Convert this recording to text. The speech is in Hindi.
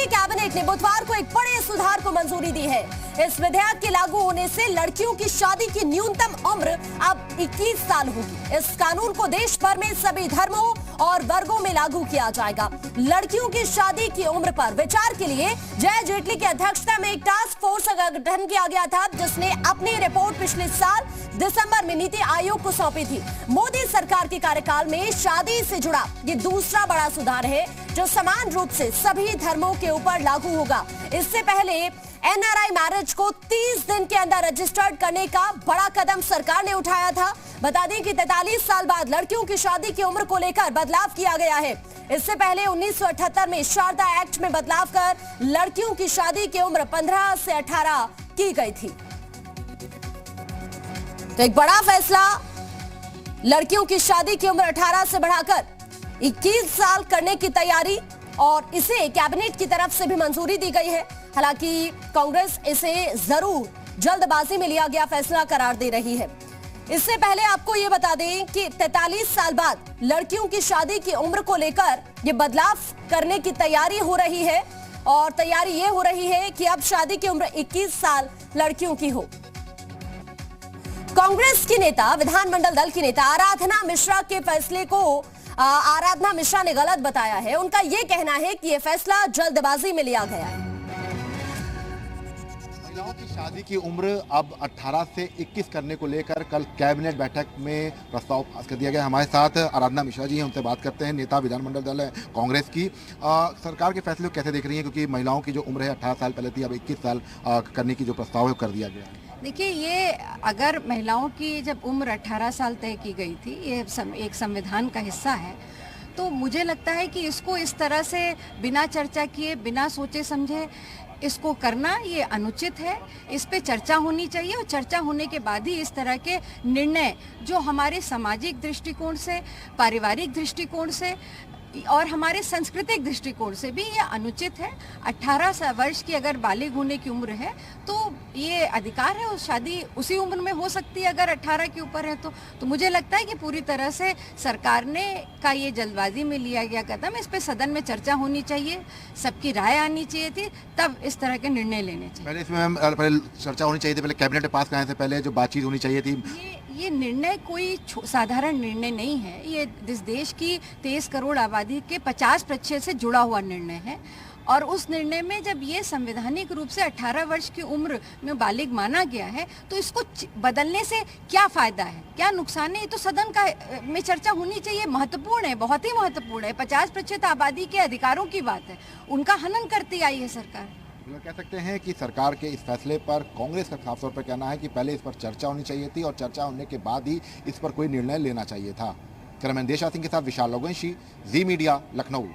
कैबिनेट ने बुधवार को एक बड़े सुधार को मंजूरी दी है। इस विधेयक के लागू होने से लड़कियों की शादी की न्यूनतम उम्र अब 21 साल होगी। इस कानून को देश भर में सभी धर्मों और वर्गों में लागू किया जाएगा। लड़कियों की शादी की उम्र पर विचार के लिए जय जेटली की अध्यक्षता में एक टास्क फोर्स का गठन किया गया था, जिसने अपनी रिपोर्ट पिछले साल दिसंबर में नीति आयोग को सौंपी थी। मोदी सरकार के कार्यकाल में शादी से जुड़ा ये दूसरा बड़ा सुधार है, जो समान रूप से सभी धर्मों के ऊपर लागू होगा। इससे पहले एनआरआई मैरिज को 30 दिन के अंदर रजिस्टर्ड करने का बड़ा कदम सरकार ने उठाया था। बता दें कि 43 साल बाद लड़कियों की शादी की उम्र को लेकर बदलाव किया गया है। इससे पहले 1978 में शारदा एक्ट में बदलाव कर लड़कियों की शादी की उम्र 15 से 18 की गई थी। तो एक बड़ा फैसला, लड़कियों की शादी की उम्र 18 से बढ़ाकर 21 साल करने की तैयारी, और इसे कैबिनेट की तरफ से भी मंजूरी दी गई है। हालांकि कांग्रेस इसे जरूर जल्दबाजी में लिया गया फैसला करार दे रही है। इससे पहले आपको यह बता दें कि 43 साल बाद लड़कियों की शादी की उम्र को लेकर यह बदलाव करने की तैयारी हो रही है, और तैयारी यह हो रही है कि अब शादी की उम्र 21 साल लड़कियों की हो। कांग्रेस की नेता, विधानमंडल दल की नेता आराधना मिश्रा के फैसले को आराधना मिश्रा ने गलत बताया है। उनका यह कहना है कि यह फैसला जल्दबाजी में लिया गया है। महिलाओं की शादी की उम्र अब 18 से 21 करने को लेकर कल कैबिनेट बैठक में प्रस्ताव पास कर दिया गया। हमारे साथ आराधना मिश्रा जी हैं, उनसे बात करते हैं। नेता विधानमंडल दल है कांग्रेस की। सरकार के फैसले को कैसे देख रही हैं, क्योंकि महिलाओं की जो उम्र है 18 साल पहले थी, अब 21 साल करने की जो प्रस्ताव है कर दिया गया है। देखिए, ये अगर महिलाओं की जब उम्र 18 साल तय की गई थी, ये एक संविधान का हिस्सा है, तो मुझे लगता है कि इसको इस तरह से बिना चर्चा किए, बिना सोचे समझे इसको करना ये अनुचित है। इस पे चर्चा होनी चाहिए, और चर्चा होने के बाद ही इस तरह के निर्णय जो हमारे सामाजिक दृष्टिकोण से, पारिवारिक दृष्टिकोण से और हमारे सांस्कृतिक दृष्टिकोण से भी ये अनुचित है। 18 वर्ष की अगर बालिग होने की उम्र है तो ये अधिकार है, उस शादी उसी उम्र में हो सकती है अगर 18 के ऊपर है तो मुझे लगता है कि पूरी तरह से सरकार ने का ये जल्दबाजी में लिया गया कदम। इस पे सदन में चर्चा होनी चाहिए, सबकी राय आनी चाहिए थी, तब इस तरह के निर्णय लेने चाहिए। पहले इसमें पहले चर्चा होनी चाहिए थी, पहले कैबिनेट में पास कराने से पहले जो बातचीत होनी चाहिए थी। ये निर्णय कोई साधारण निर्णय नहीं है। ये इस देश की 23 करोड़ आबादी के 50% से जुड़ा हुआ निर्णय है, और उस निर्णय में जब ये संवैधानिक रूप से 18 वर्ष की उम्र में बालिग माना गया है, तो इसको बदलने से क्या फायदा है, क्या नुकसान है, ये तो सदन का में चर्चा होनी चाहिए। महत्वपूर्ण है, बहुत ही महत्वपूर्ण है। 50% आबादी के अधिकारों की बात है, उनका हनन करती आई है सरकार। कह सकते हैं कि सरकार के इस फैसले पर कांग्रेस का खास तौर पर कहना है कि पहले इस पर चर्चा होनी चाहिए थी, और चर्चा होने के बाद ही इस पर कोई निर्णय लेना चाहिए था। कैमरामैन देशा सिंह के साथ विशाल लोगोंशी, जी मीडिया, लखनऊ।